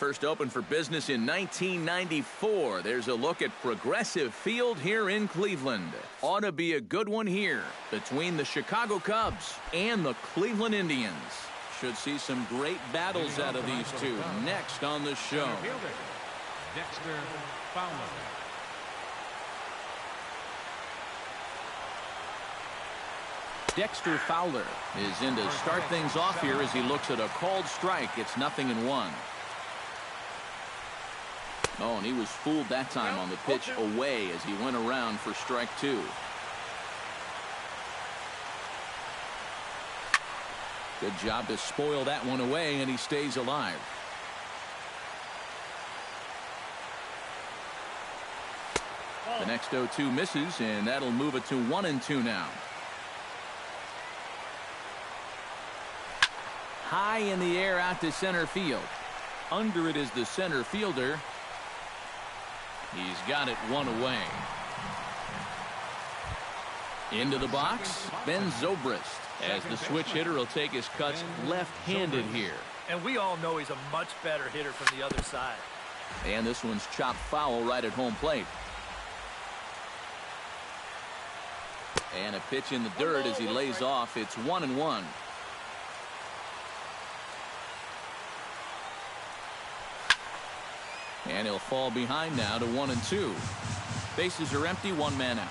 first opened for business in 1994. There's a look at Progressive Field here in Cleveland. Ought to be a good one here between the Chicago Cubs and the Cleveland Indians. Should see some great battles out of these two next on the show. Dexter Fowler. Dexter Fowler is in to start things off here as he looks at a called strike. It's 0-1. Oh, and he was fooled that time on the pitch away as he went around for strike two. Good job to spoil that one away, and he stays alive. The next 0-2 misses, and that'll move it to 1-2 now. High in the air out to center field. Under it is the center fielder. He's got it one away. Into the box, Ben Zobrist, as the switch hitter will take his cuts left-handed here. And we all know he's a much better hitter from the other side. And this one's chopped foul right at home plate. And a pitch in the dirt as he lays off. It's 1-1. And he'll fall behind now to 1-2. Bases are empty, one man out.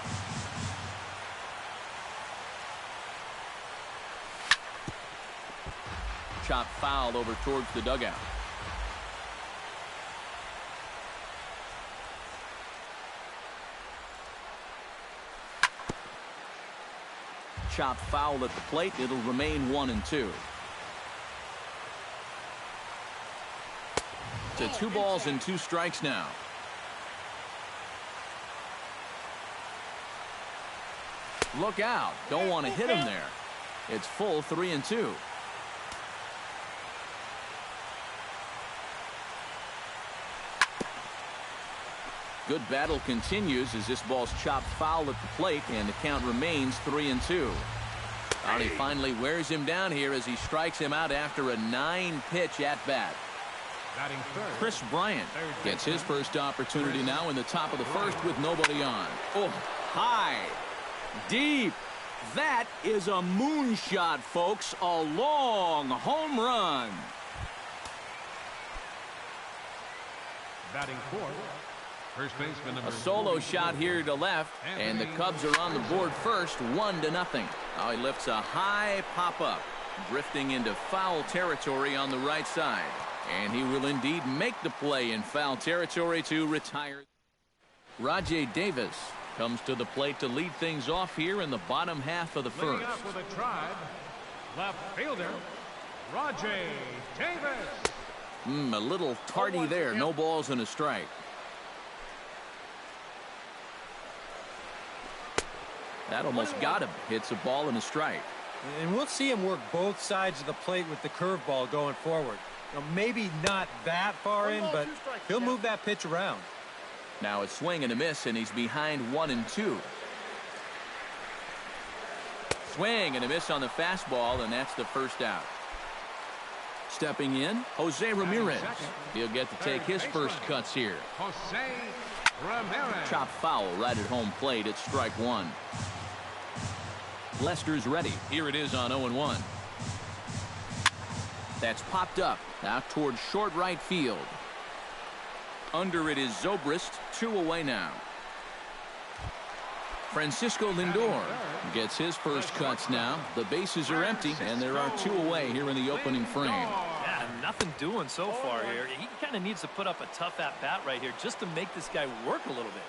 Chop foul over towards the dugout. Chop foul at the plate. It'll remain 1-2. To 2 balls and 2 strikes now. Look out. Don't want to hit him there. It's full 3-2. Good battle continues as this ball's chopped foul at the plate, and the count remains 3-2. He finally wears him down here as he strikes him out after a 9-pitch at-bat. Chris Bryant gets his first opportunity now in the top of the first with nobody on. Oh, high, deep. That is a moonshot, folks. A long home run. Batting fourth, first baseman number A solo shot here to left, and the Cubs are on the board first, 1-0. Now he lifts a high pop-up, drifting into foul territory on the right side. And he will indeed make the play in foul territory to retire. Rajai Davis comes to the plate to lead things off here in the bottom half of the first. Leading up with a Tribe, left fielder, Rajai Davis. A little tardy there. No balls and a strike. That almost got him. Hits a ball and a strike. And we'll see him work both sides of the plate with the curveball going forward. Maybe not that far in, but he'll move that pitch around. Now a swing and a miss, and he's behind 1-2. Swing and a miss on the fastball, and that's the first out. Stepping in, Jose Ramirez. He'll get to take his first cuts here. Jose Ramirez. Chop foul right at home plate. It's strike one. Lester's ready. Here it is on 0-1. That's popped up out towards short right field. Under it is Zobrist, 2 away now. Francisco Lindor gets his first cuts now. The bases are empty, and there are 2 away here in the opening frame. Yeah, nothing doing so far here. He kind of needs to put up a tough at-bat right here just to make this guy work a little bit.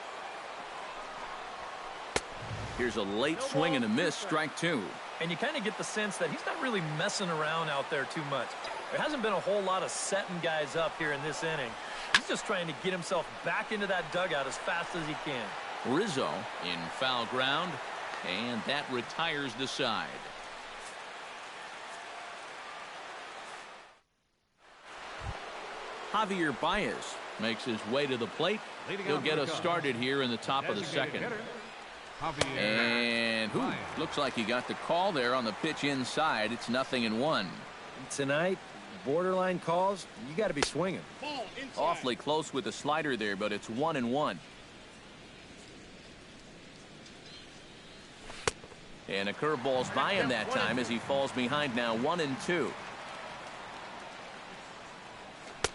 Here's a late swing and a miss, strike 2. And you kind of get the sense that he's not really messing around out there too much. There hasn't been a whole lot of setting guys up here in this inning. He's just trying to get himself back into that dugout as fast as he can. Rizzo in foul ground, and that retires the side. Javier Baez makes his way to the plate. He'll get us started here in the top of the second. And looks like he got the call there on the pitch inside. It's 0-1. Tonight, borderline calls, you got to be swinging. Awfully close with the slider there, but it's 1-1. And a curveball's by him that time as he falls behind now 1-2.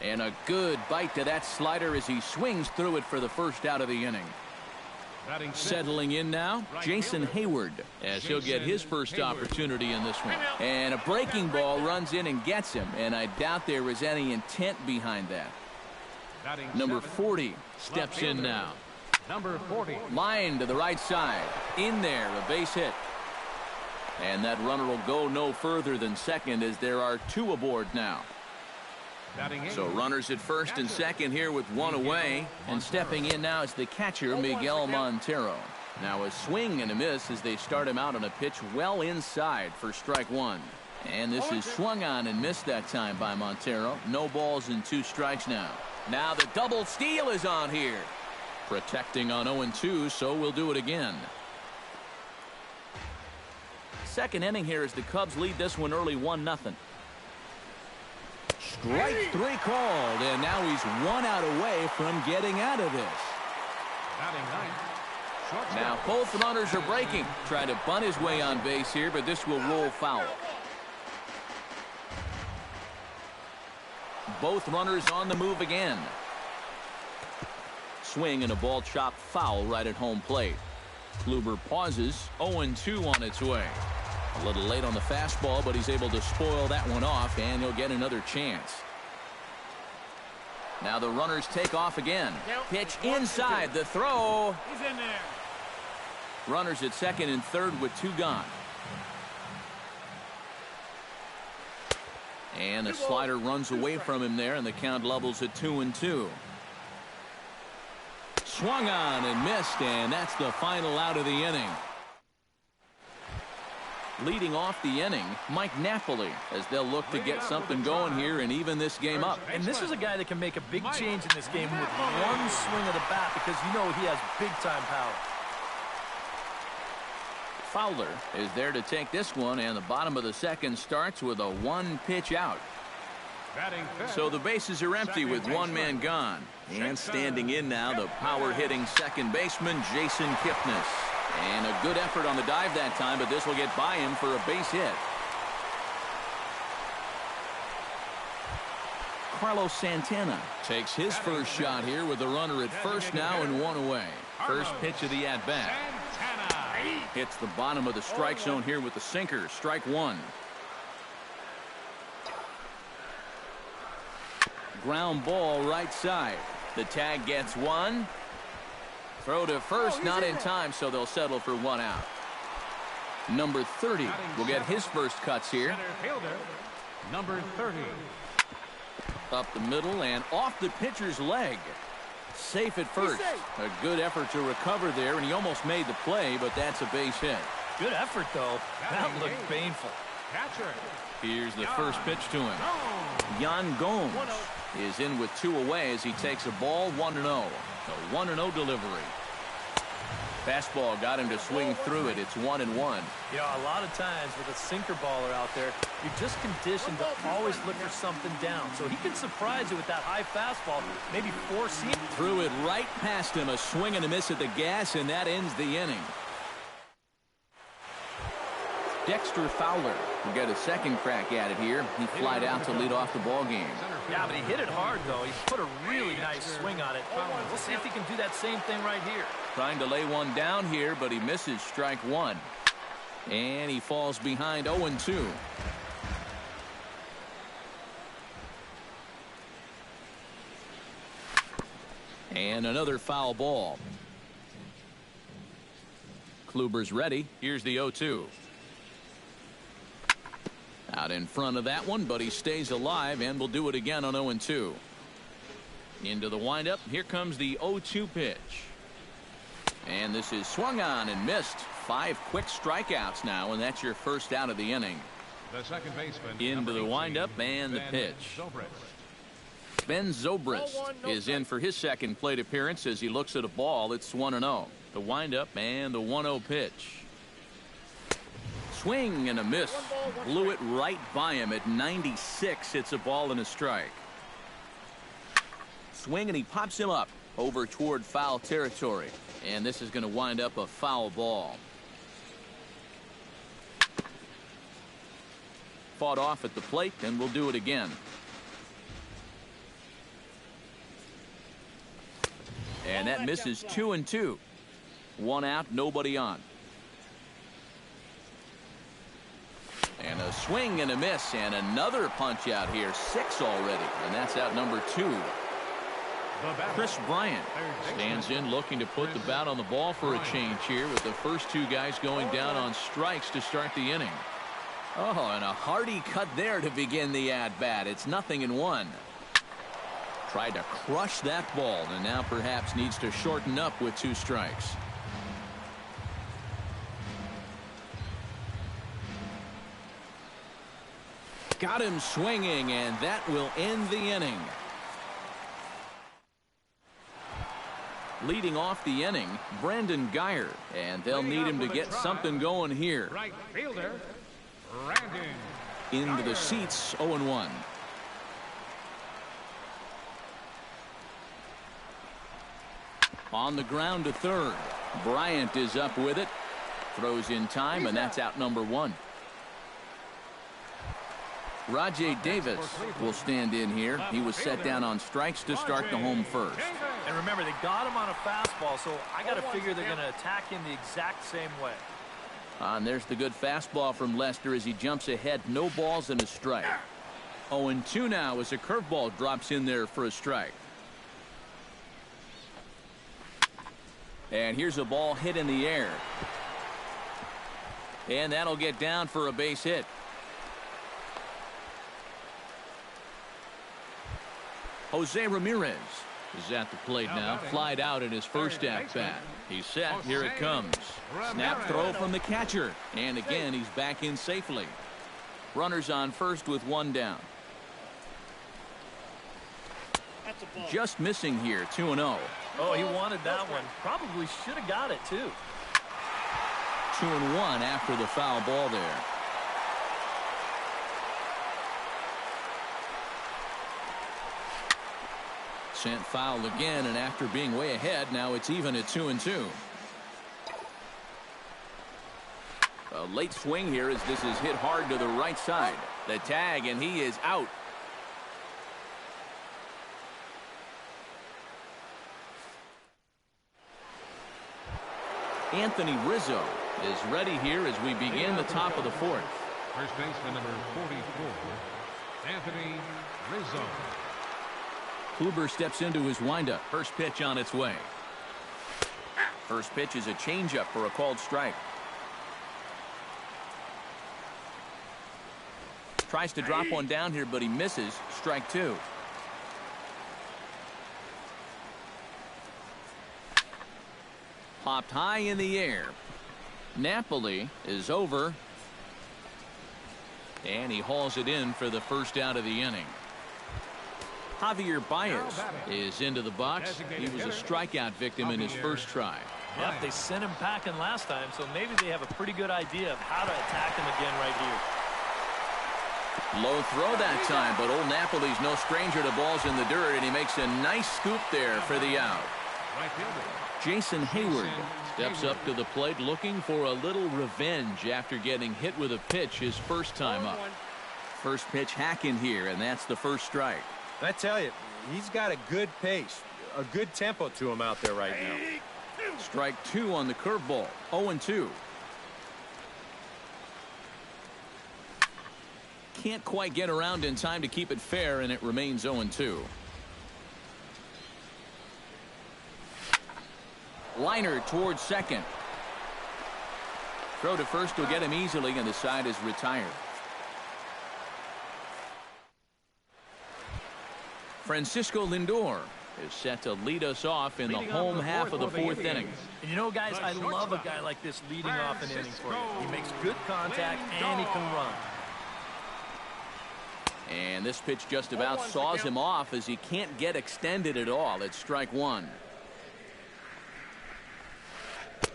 And a good bite to that slider as he swings through it for the first out of the inning. Settling in now, Jason Hayward, as he'll get his first opportunity in this one. And a breaking ball runs in and gets him, and I doubt there was any intent behind that. Number 40 steps in now. Number 40. Line to the right side. In there, a base hit. And that runner will go no further than second as there are 2 aboard now. So runners at first and second here with 1 away. And stepping in now is the catcher, Miguel Montero. Now a swing and a miss as they start him out on a pitch well inside for strike 1. And this is swung on and missed that time by Montero. No balls and 2 strikes now. Now the double steal is on here. Protecting on 0-2, so we'll do it again. Second inning here as the Cubs lead this one early 1-0. Strike 3 called, and now he's 1 out away from getting out of this. Now both runners are breaking. Trying to bunt his way on base here, but this will roll foul. Both runners on the move again. Swing and a ball chopped foul right at home plate. Kluber pauses. 0-2 on its way. A little late on the fastball, but he's able to spoil that one off, and he'll get another chance. Now the runners take off again. Pitch inside. The throw. He's in there. Runners at second and third with 2 gone. And the slider runs away from him there, and the count levels at 2-2. Swung on and missed, and that's the final out of the inning. Leading off the inning, Mike Napoli, as they'll look to get something going here and even this game up. And this is a guy that can make a big change in this game with 1 swing of the bat, because you know he has big-time power. Fowler is there to take this one, and the bottom of the second starts with a 1-pitch out. So the bases are empty with 1 man gone. And standing in now, the power-hitting second baseman, Jason Kipnis. And a good effort on the dive that time, but this will get by him for a base hit. Carlos Santana takes his first shot here with a runner at first now and 1 away. First pitch of the at-bat. Hits the bottom of the strike zone here with the sinker. Strike 1. Ground ball right side. The tag gets 1. Throw to first, not in time, so they'll settle for 1 out. Number 30 will get his first cuts here. Number 30. Up the middle and off the pitcher's leg. Safe at first. A good effort to recover there, and he almost made the play, but that's a base hit. Good effort, though. That looked painful. Here's the first pitch to him. Yan Gomes is in with 2 away as he takes a ball 1-0. A 1-0 delivery. Fastball got him to swing through it. It's 1-1. You know, a lot of times with a sinker baller out there, you're just conditioned to always look for something down. So he can surprise you with that high fastball, maybe force him. Threw it right past him. A swing and a miss at the gas, and that ends the inning. Dexter Fowler will get a second crack at it here. He flied out to lead off the ball game. Yeah, but he hit it hard, though. He put a really nice swing on it. We'll see if he can do that same thing right here. Trying to lay one down here, but he misses strike 1. And he falls behind 0-2. And another foul ball. Kluber's ready. Here's the 0-2. Out in front of that one, but he stays alive and will do it again on 0-2. Into the windup. Here comes the 0-2 pitch. And this is swung on and missed. 5 quick strikeouts now, and that's your first out of the inning. The second baseman. Into the windup and the pitch. Ben Zobrist is in for his second plate appearance as he looks at a ball. It's 1-0. The windup and the 1-0 pitch. Swing and a miss. Blew it right by him at 96. It's a ball and a strike. Swing and he pops him up over toward foul territory. And this is going to wind up a foul ball. Fought off at the plate, and we'll do it again. And that misses 2-2. One out, nobody on. And a swing and a miss, and another punch out here. 6 already, and that's out number 2. Chris Bryant stands in looking to put the bat on the ball for a change here with the first 2 guys going down on strikes to start the inning. Oh, and a hearty cut there to begin the at-bat. It's 0-1. Tried to crush that ball, and now perhaps needs to shorten up with 2 strikes. Got him swinging, and that will end the inning. Leading off the inning, Brandon Geyer, and they'll need him to get something going here. Right fielder, Brandon Into the seats, 0-1. On the ground to third. Bryant is up with it. Throws in time, and that's out number 1. Rajay Davis will stand in here. He was set down on strikes to start the home first. And remember, they got him on a fastball, so I got to figure they're going to attack him the exact same way. And there's the good fastball from Lester as he jumps ahead. No balls and a strike. 0-2 now as a curveball drops in there for a strike. And here's a ball hit in the air. And that'll get down for a base hit. Jose Ramirez is at the plate now. Flied out in his first at-bat. He's set. Here it comes. Snap throw from the catcher. And again, he's back in safely. Runners on first with 1 down. Just missing here, 2-0. Oh, he wanted that one. Probably should have got it, too. 2-1 after the foul ball there. Sent foul again, and after being way ahead, now it's even at 2-2. A late swing here as this is hit hard to the right side. The tag, and he is out. Anthony Rizzo is ready here as we begin the top of the 4th. First baseman number 44, Anthony Rizzo. Kluber steps into his windup. First pitch on its way. First pitch is a changeup for a called strike. Tries to drop one down here, but he misses. Strike 2. Popped high in the air. Napoli is over. And he hauls it in for the first out of the inning. Javier Baez is into the box. He was a strikeout victim in his first try. Yep, they sent him packing last time, so maybe they have a pretty good idea of how to attack him again right here. Low throw that time, but old Napoli's no stranger to balls in the dirt, and he makes a nice scoop there for the out. Jason Hayward steps up to the plate looking for a little revenge after getting hit with a pitch his first time up. First pitch hacking here, and that's the first strike. I tell you, he's got a good pace, a good tempo to him out there right now. Strike 2 on the curveball. 0-2. Can't quite get around in time to keep it fair, and it remains 0-2. Liner towards second. Throw to first will get him easily, and the side is retired. Francisco Lindor is set to lead us off in the home half of the 4th inning. And you know, guys, I love a guy like this leading off an inning for you. He makes good contact, and he can run. And this pitch just about saws him off as he can't get extended at all. It's strike 1.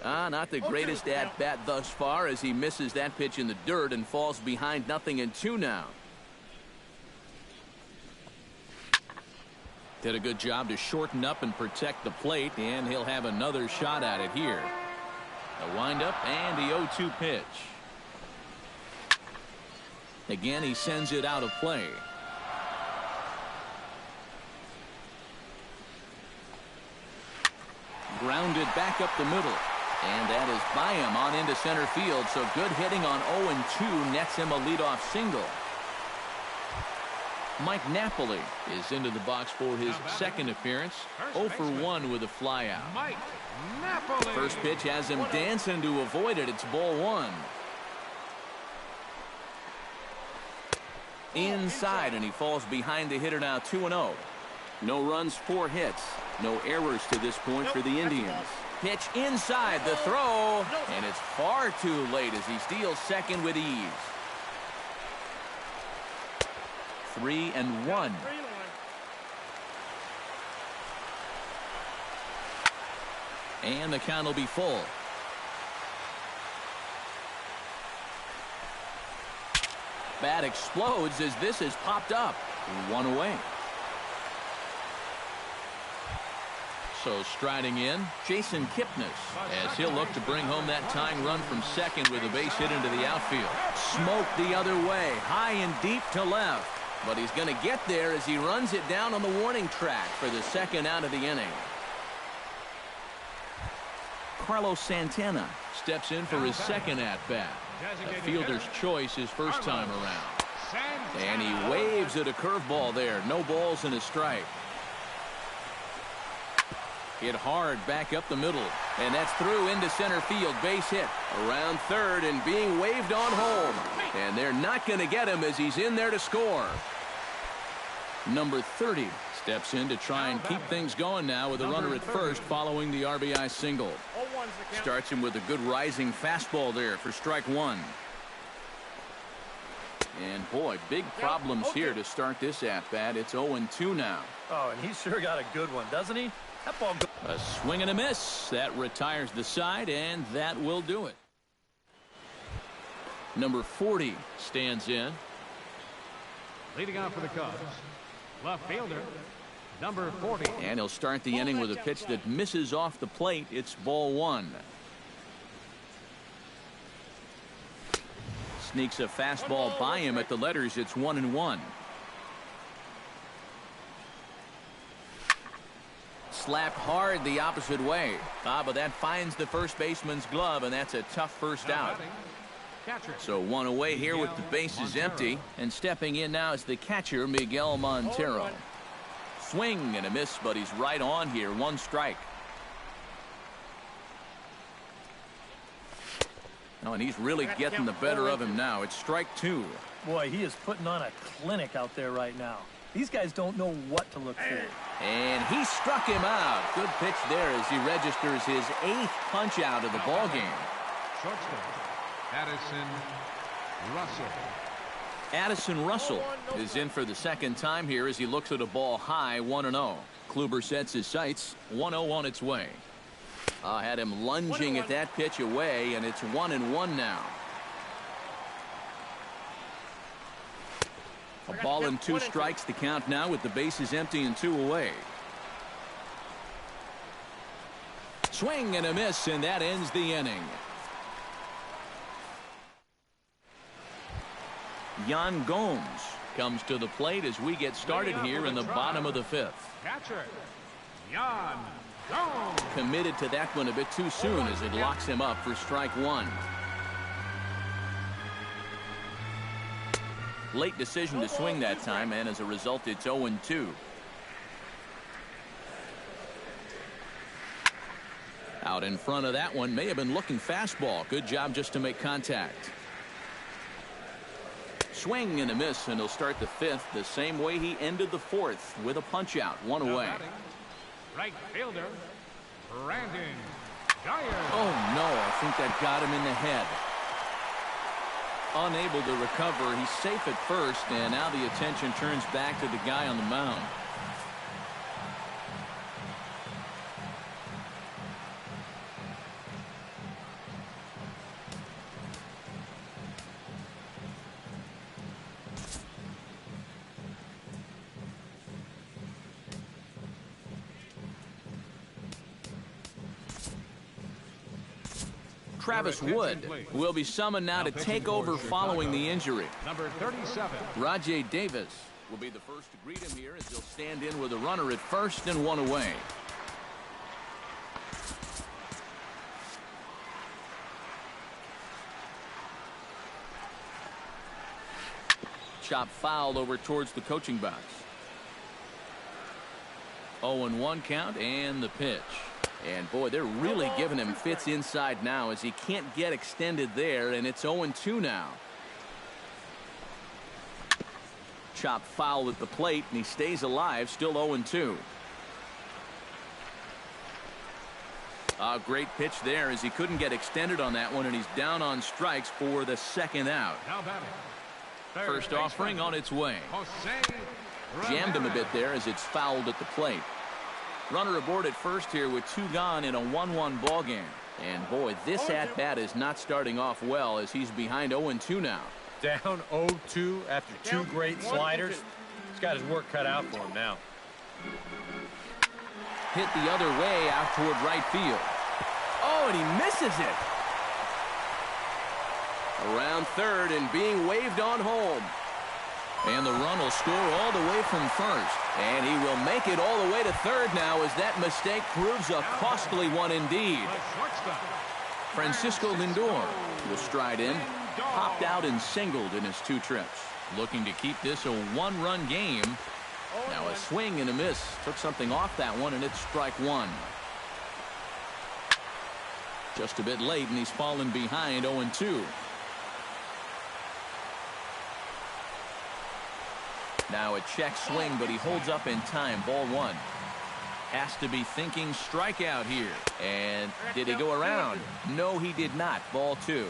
Not the greatest at-bat thus far as he misses that pitch in the dirt and falls behind 0-2 now. Did a good job to shorten up and protect the plate, and he'll have another shot at it here. A windup and the 0-2 pitch. Again, he sends it out of play. Grounded back up the middle. And that is by him on into center field. So good hitting on 0-2 nets him a leadoff single. Mike Napoli is into the box for his second appearance. 0 for 1 with a flyout. Mike Napoli. First pitch has him dancing to avoid it. It's ball 1. Inside, and he falls behind the hitter now 2-0. No runs, 4 hits. No errors to this point for the Indians. Pitch inside, the throw, and it's far too late as he steals second with ease. 3-1. And the count will be full. Bat explodes as this is popped up. 1 away. So striding in, Jason Kipnis, as he'll look to bring home that tying run from second with a base hit into the outfield. Smoke the other way, high and deep to left. But he's going to get there as he runs it down on the warning track for the second out of the inning. Carlos Santana steps in for his second at-bat. A fielder's choice his first time around. And he waves at a curveball there. No balls and a strike. Hit hard back up the middle. And that's through into center field. Base hit. Around third and being waved on home. And they're not going to get him as he's in there to score. Number 30 steps in to try and keep things going now with a runner at first following the RBI single. Starts him with a good rising fastball there for strike 1. And boy, big problems here to start this at-bat. It's 0-2 now. Oh, and he's sure got a good one, doesn't he? That ball goes. A swing and a miss. That retires the side, and that will do it. Number 40 stands in. Leading off for the Cubs, left fielder, number 40. And he'll start the inning with a pitch that misses off the plate. It's ball 1. Sneaks a fastball by him at the letters. It's 1-1. Slapped hard the opposite way. But that finds the first baseman's glove, and that's a tough first out. So 1 away here with the bases empty. And stepping in now is the catcher, Miguel Montero. Swing and a miss, but he's right on here. 1 strike. Oh, and he's really getting the better of him now. It's strike 2. Boy, he is putting on a clinic out there right now. These guys don't know what to look for. And he struck him out. Good pitch there as he registers his 8th punch out of the ball game. Shortstop, Addison Russell is in for the second time here as he looks at a ball high. 1-0. Kluber sets his sights. 1-0 on its way. Had him lunging at that pitch away, and it's 1-1 now. A ball and 2 strikes, the count now with the bases empty and 2 away. Swing and a miss, and that ends the inning. Yan Gomes comes to the plate as we get started here in the bottom of the 5th. catcher, Yan Gomes. Committed to that one a bit too soon as it locks him up for strike 1. Late decision to swing that time, and as a result, it's 0-2. Out in front of that one, may have been looking fastball. Good job just to make contact. Swing and a miss, and he'll start the 5th the same way he ended the 4th with a punch out. 1 away. Right fielder, Brandon Dyer. Oh no, I think that got him in the head. Unable to recover. He's safe at first, and now the attention turns back to the guy on the mound. Travis Wood will be summoned now to take over following the injury. Number 37. Rajay Davis will be the first to greet him here as he'll stand in with a runner at first and one away. Chop foul over towards the coaching box. 0-1 count and the pitch. And boy, they're really giving him fits inside now as he can't get extended there, and it's 0-2 now. Chop foul at the plate, and he stays alive, still 0-2. A great pitch there as he couldn't get extended on that one, and he's down on strikes for the second out. Now batting. First offering on its way. Jammed him a bit there as it's fouled at the plate. Runner aboard at first here with 2 gone in a 1-1 ball game. And boy, this at-bat is not starting off well as he's behind 0-2 now. Down 0-2 after 2 great sliders. He's got his work cut out for him now. Hit the other way out toward right field. Oh, and he misses it. Around third and being waved on home. And the run will score all the way from first. And he will make it all the way to third now as that mistake proves a costly one indeed. Francisco Lindor will stride in. Popped out and singled in his 2 trips. Looking to keep this a 1-run game. Now a swing and a miss. Took something off that one, and it's strike 1. Just a bit late, and he's fallen behind 0-2. Now a check swing, but he holds up in time. Ball 1. Has to be thinking strikeout here. And did he go around? No, he did not. Ball 2.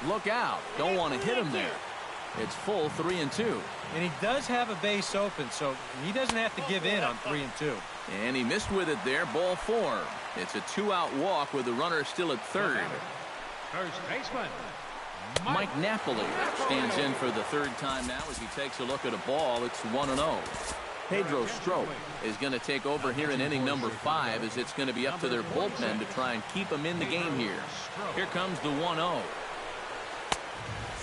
Look out. Don't want to hit him there. It's full 3-2. And he does have a base open, so he doesn't have to give in on 3-2. And he missed with it there. Ball 4. It's a 2-out walk with the runner still at third. First baseman Mike Napoli stands in for the 3rd time now as he takes a look at a ball. It's 1-0. Pedro Strop is going to take over here in inning number 5 as it's going to be up to their bullpen to try and keep him in the game here. Here comes the 1-0.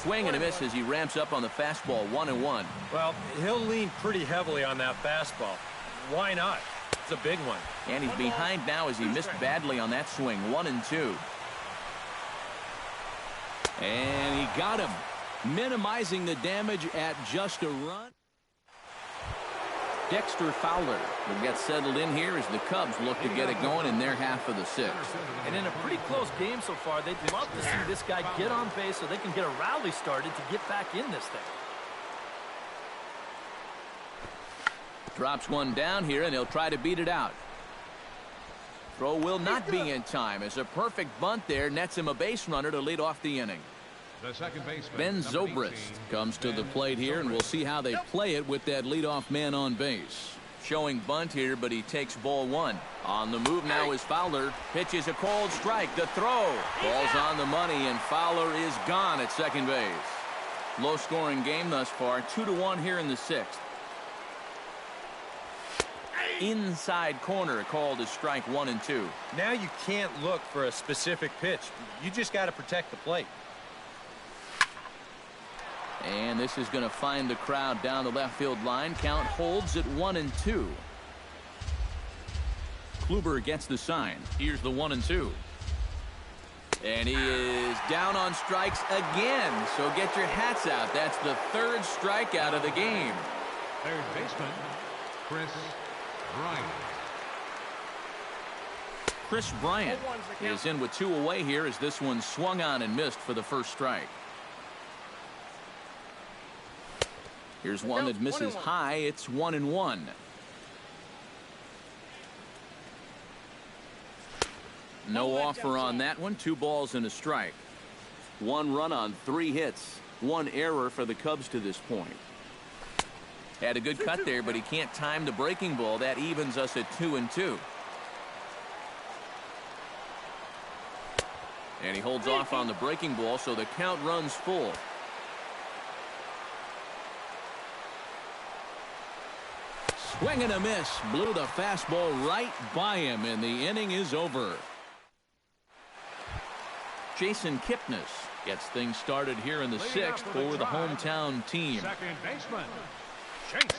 Swing and a miss as he ramps up on the fastball. 1-1. Well, he'll lean pretty heavily on that fastball. Why not? It's a big one. And he's behind now as he missed badly on that swing. 1-2. And he got him, minimizing the damage at just a run. Dexter Fowler will get settled in here as the Cubs look to get it going in their half of the 6th. And in a pretty close game so far, they'd love to see this guy get on base so they can get a rally started to get back in this thing. Drops one down here, and he'll try to beat it out. Throw will not be in time as a perfect bunt there nets him a base runner to lead off the inning. The second baseman, Ben Zobrist comes to the plate here, and we'll see how they play it with that leadoff man on base. Showing bunt here, but he takes ball 1. On the move now is Fowler. Pitches a cold strike. The throw. Ball's on the money, and Fowler is gone at second base. Low-scoring game thus far. 2-1 here in the 6th. Inside corner called as strike 1 and 2. Now you can't look for a specific pitch. You just got to protect the plate. And this is going to find the crowd down the left field line. Count holds at 1-2. Kluber gets the sign. Here's the 1-2. And he is down on strikes again. So get your hats out. That's the 3rd strikeout of the game. Third baseman, Chris Bryant. Chris Bryant is in with 2 away here as this one swung on and missed for the first strike. Here's one that misses high. It's 1-1. No offer on that one. 2 balls and a strike. 1 run on 3 hits. 1 error for the Cubs to this point. Had a good cut there, but he can't time the breaking ball. That evens us at 2-2. And he holds off on the breaking ball, so the count runs full. Swing and a miss. Blew the fastball right by him, and the inning is over. Jason Kipnis gets things started here in the sixth for the hometown team. Second baseman.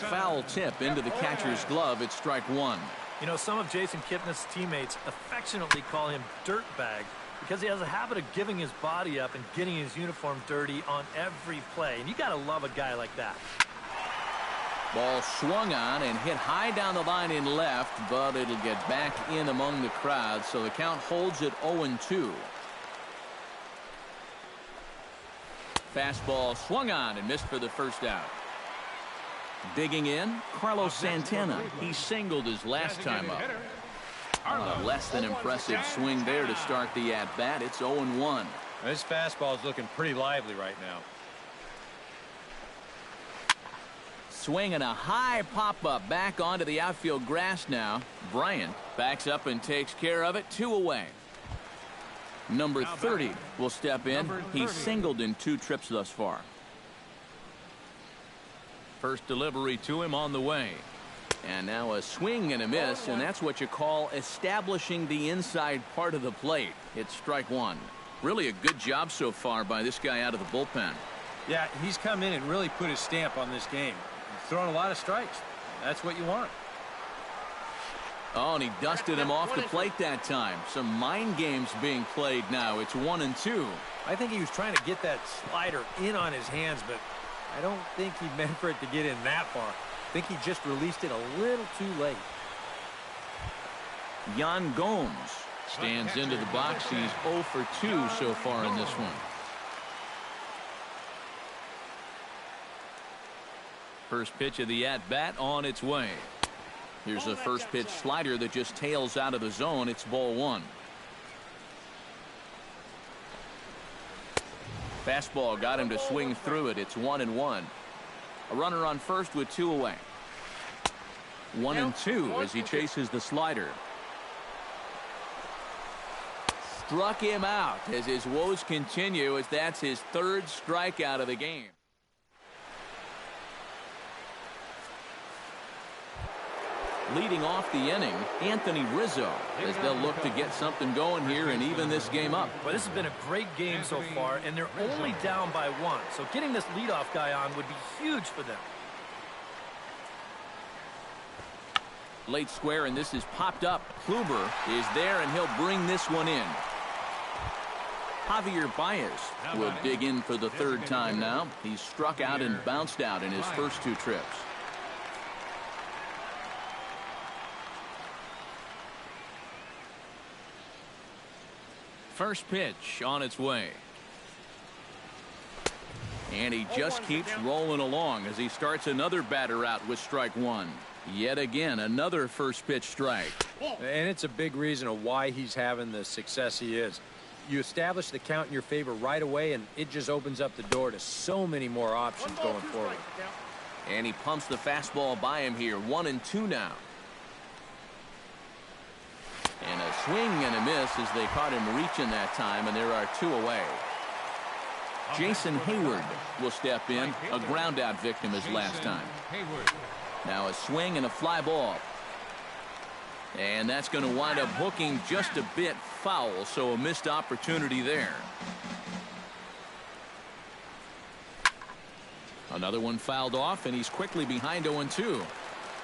Foul tip into the catcher's glove. It's strike one. You know, some of Jason Kipnis' teammates affectionately call him Dirtbag because he has a habit of giving his body up and getting his uniform dirty on every play. And you got to love a guy like that. Ball swung on and hit high down the line in left, but it'll get back in among the crowd, so the count holds at 0-2. Fastball swung on and missed for the first out. Digging in, Carlos Santana. He singled his last time up. A less than impressive swing there to start the at-bat. It's 0-1. This fastball is looking pretty lively right now. Swinging a high pop-up back onto the outfield grass now. Bryant backs up and takes care of it. 2 away. Number 30 will step in. He's singled in 2 trips thus far. First delivery to him on the way. And now a swing and a miss, and that's what you call establishing the inside part of the plate. It's strike one. Really a good job so far by this guy out of the bullpen. Yeah, he's come in and really put his stamp on this game. He's thrown a lot of strikes. That's what you want. Oh, and he dusted him off the plate that time. Some mind games being played now. It's 1-2. I think he was trying to get that slider in on his hands, but I don't think he meant for it to get in that far. I think he just released it a little too late. Yan Gomes stands into the box. He's 0 for 2 so far in this one. First pitch of the at-bat on its way. Here's a first pitch slider that just tails out of the zone. It's ball one. Fastball got him to swing through it. It's 1-1. A runner on first with 2 away. 1-2 as he chases the slider. Struck him out as his woes continue, as that's his 3rd strikeout of the game. Leading off the inning, Anthony Rizzo, as they'll look to get something going here and even this game up. Well, this has been a great game so far, and they're only down by 1. So getting this leadoff guy on would be huge for them. Late square, and this is popped up. Kluber is there, and he'll bring this one in. Javier Baez will dig in for the 3rd time now. He's struck out and bounced out in his first 2 trips. First pitch on its way. And he just keeps rolling along as he starts another batter out with strike one. Yet again, another first pitch strike. And it's a big reason of why he's having the success he is. You establish the count in your favor right away, and it just opens up the door to so many more options going forward. And he pumps the fastball by him here. 1-2 now. And a swing and a miss as they caught him reaching that time, and there are 2 away. Jason Hayward will step in. A ground out victim his last time. Now a swing and a fly ball. And that's going to wind up hooking just a bit foul, so a missed opportunity there. Another one fouled off, and he's quickly behind 0-2.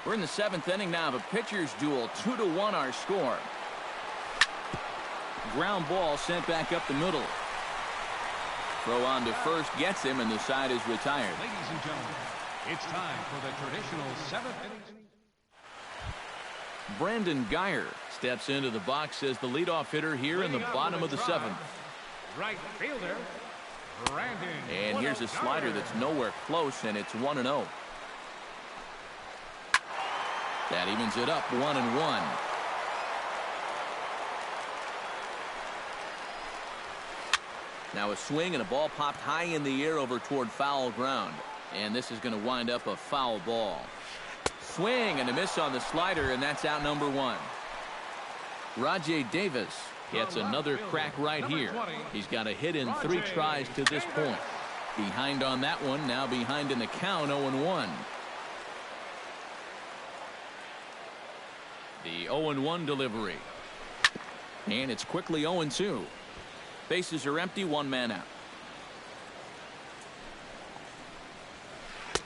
We're in the 7th inning now of a pitcher's duel. 2-1 our score. Ground ball sent back up the middle. Throw on to first gets him, and the side is retired. Ladies and gentlemen, it's time for the traditional 7th inning. Brandon Geyer steps into the box as the leadoff hitter here in the bottom of the 7th. Right fielder, Brandon. And here's a slider that's nowhere close, and it's 1-0. That evens it up 1-1. Now a swing and a ball popped high in the air over toward foul ground. And this is going to wind up a foul ball. Swing and a miss on the slider, and that's out number 1. Rajay Davis gets another crack right here. He's got a hit in 3 tries to this point. Behind on that one, now behind in the count, 0-1. The 0-1 delivery. And it's quickly 0-2. Bases are empty, one man out.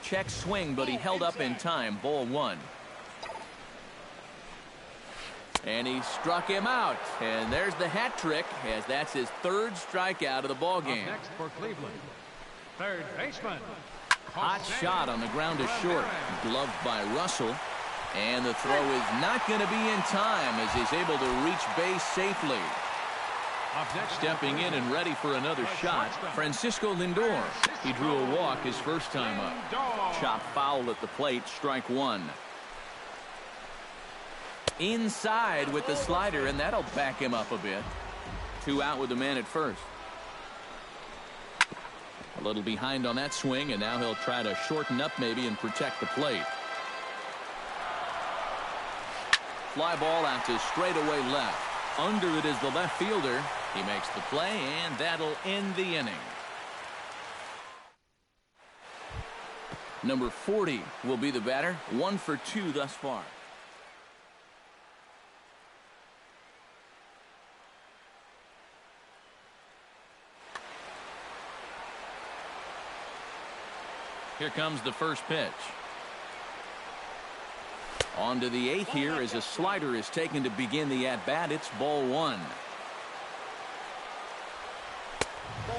Check swing, but he held up in time. Ball one. And he struck him out. And there's the hat trick, as that's his third strikeout of the ball game. Up next for Cleveland, third baseman. Hot shot on the ground to short. Gloved by Russell. And the throw is not going to be in time as he's able to reach base safely. Stepping in and ready for another shot, Francisco Lindor. He drew a walk his first time up. Chop foul at the plate, strike one. Inside with the slider, and that'll back him up a bit. 2 out with the man at first. A little behind on that swing, and now he'll try to shorten up maybe and protect the plate. Fly ball out to straightaway left. Under it is the left fielder. He makes the play, and that'll end the inning. Number 40 will be the batter. 1 for 2 thus far. Here comes the first pitch. On to the 8th here as a slider is taken to begin the at-bat. It's ball one.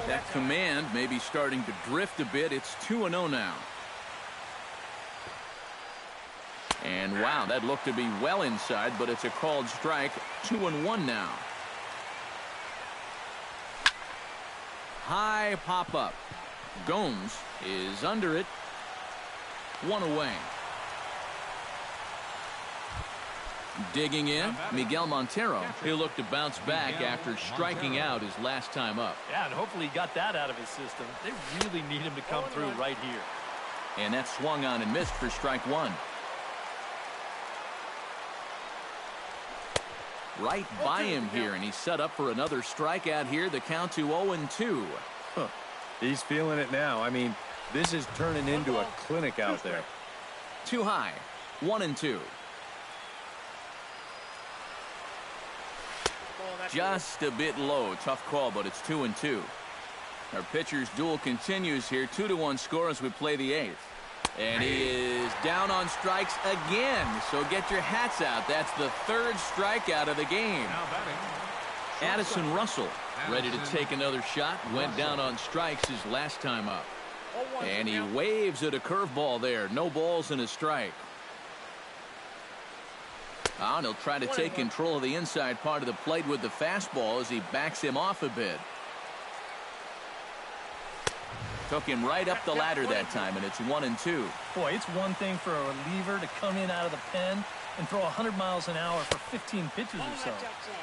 That command may be starting to drift a bit. It's 2-0 now. And wow, that looked to be well inside, but it's a called strike. 2-1 now. High pop up. Gomes is under it. 1 away. Digging in, Miguel Montero. He'll look to bounce back after striking out his last time up. Yeah, and hopefully he got that out of his system. They really need him to come through right here. And that swung on and missed for strike one. Right by him here, and he's set up for another strikeout here. The count to 0-2. Huh. He's feeling it now. I mean, this is turning into a clinic out there. Too high. 1-2. Just a bit low. Tough call, but it's 2-2. Our pitcher's duel continues here. 2-1 score as we play the 8th. And he is down on strikes again. So get your hats out. That's the 3rd strikeout of the game. Addison Russell ready to take another shot. Went down on strikes his last time up. And he waves at a curveball there. No balls and a strike. And he'll try to take control of the inside part of the plate with the fastball as he backs him off a bit. Took him right up the ladder that time, and it's 1-2. Boy, it's one thing for a reliever to come in out of the pen and throw 100 miles an hour for 15 pitches or so.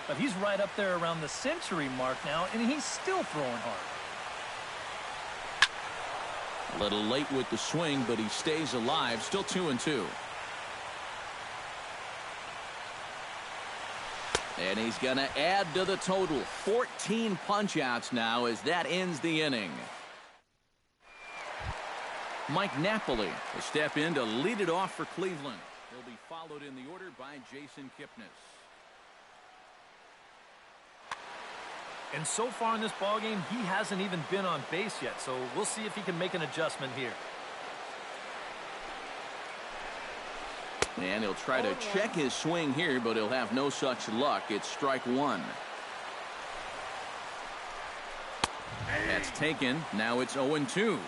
But he's right up there around the century mark now, and he's still throwing hard. A little late with the swing, but he stays alive. Still 2-2. And he's going to add to the total. 14 punch-outs now as that ends the inning. Mike Napoli will step in to lead it off for Cleveland. He'll be followed in the order by Jason Kipnis. And so far in this ballgame, he hasn't even been on base yet, so we'll see if he can make an adjustment here. And he'll try to check his swing here, but he'll have no such luck. It's strike one. That's taken. Now it's 0-2.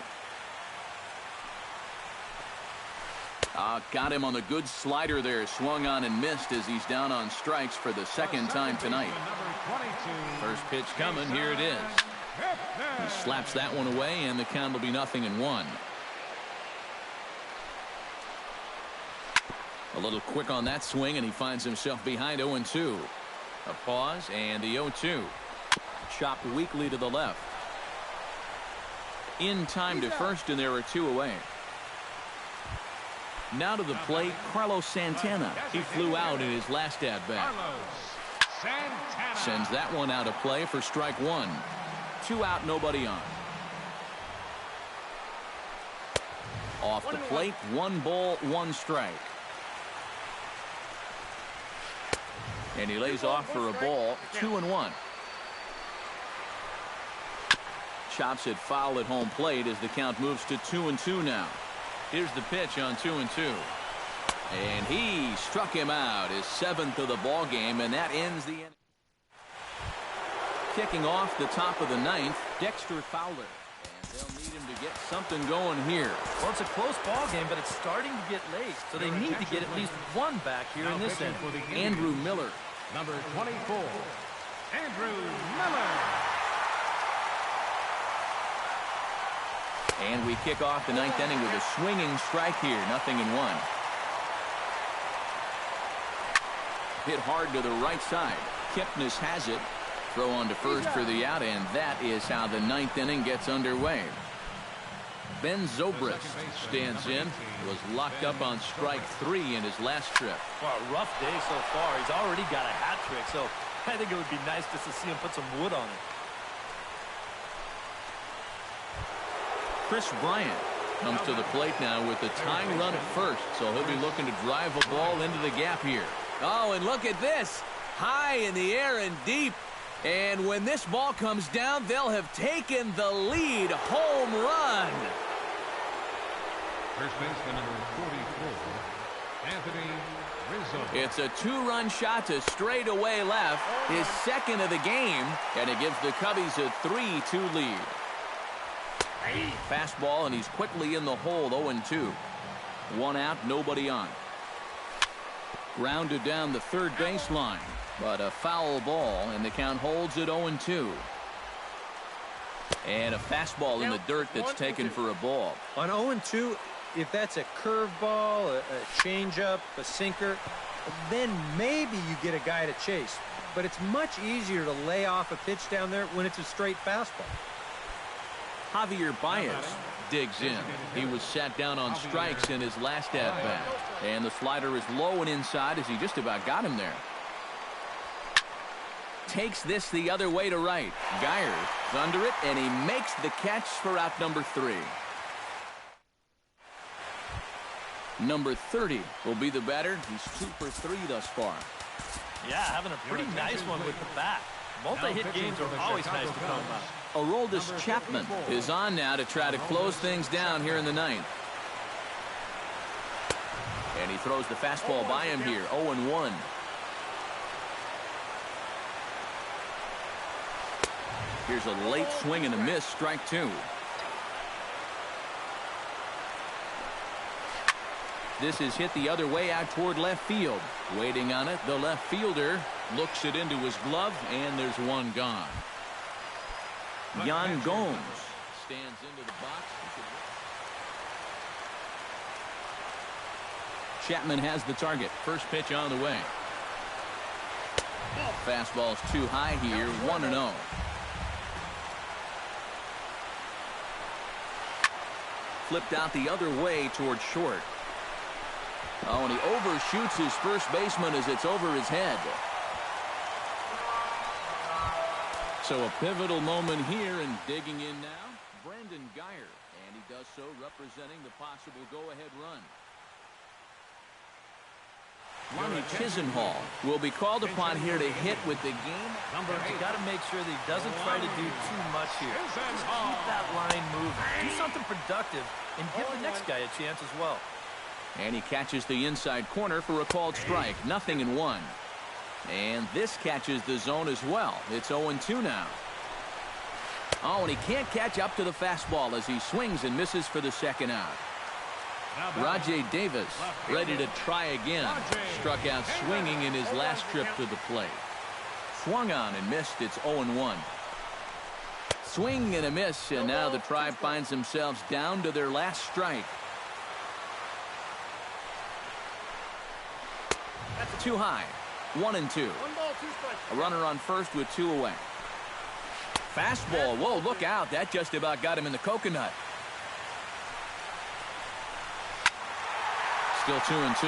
Got him on the good slider there. Swung on and missed as he's down on strikes for the 2nd time tonight. First pitch coming. Here it is. He slaps that one away, and the count will be 0-1. A little quick on that swing, and he finds himself behind 0-2. A pause, and the 0-2. Chopped weakly to the left. In time to first, and there are 2 away. Now to the plate, Carlos Santana. He flew out in his last at-bat. Sends that one out of play for strike one. 2 out, nobody on. Off the plate, 1 ball, 1 strike. And he lays off for a ball. 2-1. chops it foul at home plate as the count moves to 2-2 now. Here's the pitch on 2-2. And he struck him out, his 7th of the ball game, and that ends the inning. Kicking off the top of the 9th, Dexter Fowler. And they'll need him to get something going here. Well, it's a close ball game, but it's starting to get late, so they need to get at least one back here in this inning. Andrew Miller. Number 24, Andrew Miller. And we kick off the 9th inning with a swinging strike here, 0-1. Hit hard to the right side. Kipnis has it. Throw on to first for the out, and that is how the 9th inning gets underway. Ben Zobrist stands in. Was locked up on strike 3 in his last trip. Well, a rough day so far. He's already got a hat trick, so I think it would be nice just to see him put some wood on it. Chris Bryant comes to the plate now with the tying run at first, so he'll be looking to drive a ball into the gap here. Oh, and look at this. High in the air and deep. And when this ball comes down, they'll have taken the lead. Home run. First baseman number 44, Anthony Rizzo. It's a 2-run shot to straightaway left, his 2nd of the game, and it gives the Cubbies a 3-2 lead. Fastball, and he's quickly in the hole, 0-2. 1 out, nobody on. Grounded down the third baseline, but a foul ball, and the count holds at 0-2. And a fastball in the dirt that's taken for a ball. On 0-2, if that's a curveball, a changeup, a sinker, then maybe you get a guy to chase. But it's much easier to lay off a pitch down there when it's a straight fastball. Javier Baez digs in. He was sat down on strikes in his last at-bat. And the slider is low and inside as he just about got him there. Takes this the other way to right. Geyer's under it, and he makes the catch for out number 3. Number 30 will be the batter. He's 2 for 3 thus far. Yeah, having a pretty nice one with the bat. Multi-hit games are always nice to come by. Aroldis Chapman is on now to try to close things down here in the 9th. And he throws the fastball by him here, 0-1. Here's a late swing and a miss, strike 2. This is hit the other way out toward left field. Waiting on it, the left fielder looks it into his glove, and there's one gone. Yan Gomes stands into the box. Chapman has the target. First pitch on the way. Fastball's too high here, 1-0. Flipped out the other way toward short. Oh, and he overshoots his first baseman as it's over his head. So a pivotal moment here, and digging in now, Brandon Geyer. And he does so representing the possible go-ahead run. Lonnie Chisenhall will be called upon here to hit with the game. You got to make sure that he doesn't try to do too much here. Just keep that line moving. Do something productive and give the next guy a chance as well. And he catches the inside corner for a called strike. 0-1. And this catches the zone as well. It's 0-2 now. Oh, and he can't catch up to the fastball as he swings and misses for the 2nd out. Rajay Davis ready to try again. Struck out swinging in his last trip to the plate. Swung on and missed. It's 0-1. Swing and a miss, and now the Tribe finds themselves down to their last strike. That's too high. 1-2. A runner on first with 2 away. Fastball. Whoa, look out. That just about got him in the coconut. Still 2-2.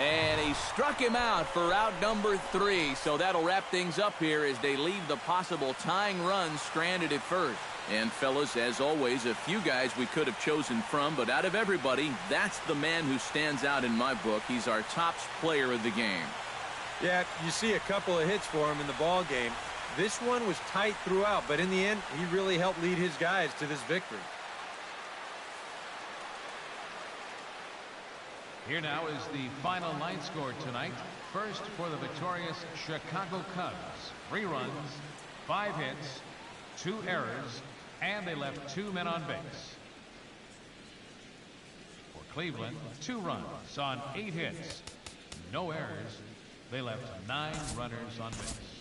And he struck him out for out number 3. So that'll wrap things up here as they leave the possible tying run stranded at first. And fellas, as always, a few guys we could have chosen from, but out of everybody, that's the man who stands out in my book. He's our top player of the game. Yeah, you see a couple of hits for him in the ball game. This one was tight throughout, but in the end, he really helped lead his guys to this victory. Here now is the final line score tonight. First for the victorious Chicago Cubs. 3 runs, 5 hits, 2 errors, and they left 2 men on base. For Cleveland, 2 runs on 8 hits, no errors. They left 9 runners on base.